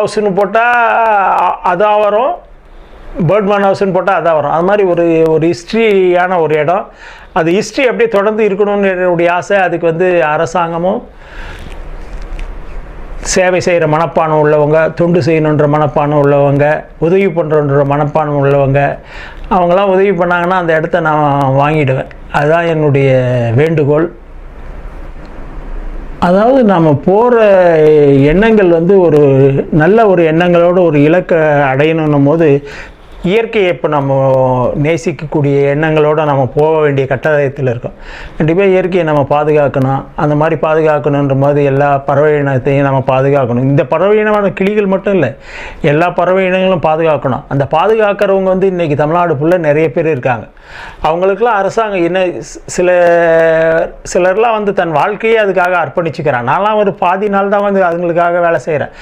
ஹவுஸ்னு போட்டால் அதான் வரும், பேர்ட்மேன் ஹவுஸ்னு போட்டால் அதான் வரும். அது மாதிரி ஒரு ஹிஸ்ட்ரியான ஒரு இடம். அது ஹிஸ்ட்ரி அப்படியே தொடர்ந்து இருக்கணும்னு என்னுடைய ஆசை. அதுக்கு வந்து அரசாங்கமும் சேவை செய்கிற மனப்பான்மை உள்ளவங்க, தொண்டு செய்யணுன்ற மனப்பான்மை உள்ளவங்க, உதவி பண்ணுறன்ற மனப்பான்மை உள்ளவங்க, அவங்களாம் உதவி பண்ணாங்கன்னா அந்த இடத்த நான் வாங்கிடுவேன். அதுதான் என்னுடைய வேண்டுகோள். அதாவது நாம் போகிற எண்ணங்கள் வந்து ஒரு நல்ல ஒரு எண்ணங்களோடு ஒரு இலக்கை அடையணுன்னும் போது இயற்கையை இப்போ நம்ம நேசிக்கக்கூடிய எண்ணங்களோடு நம்ம போக வேண்டிய கட்டாயத்தில் இருக்கோம். கண்டிப்பாக இயற்கையை நம்ம பாதுகாக்கணும். அந்த மாதிரி பாதுகாக்கணுன்ற மாதிரி எல்லா பறவை இனத்தையும் நம்ம பாதுகாக்கணும். இந்த பறவை இனமான கிளிகள் மட்டும் இல்லை, எல்லா பறவை இனங்களும் பாதுகாக்கணும். அந்த பாதுகாக்கிறவங்க வந்து இன்றைக்கி தமிழ்நாடு ஃபுல்லாக நிறைய பேர் இருக்காங்க. அவங்களுக்கெல்லாம் அரசாங்கம் என்ன சிலர்லாம் வந்து தன் வாழ்க்கையே அதுக்காக அர்ப்பணிச்சுக்கிறான். நான்லாம் ஒரு பாதி நாள் தான் வந்து அதுங்களுக்காக வேலை செய்கிறேன்.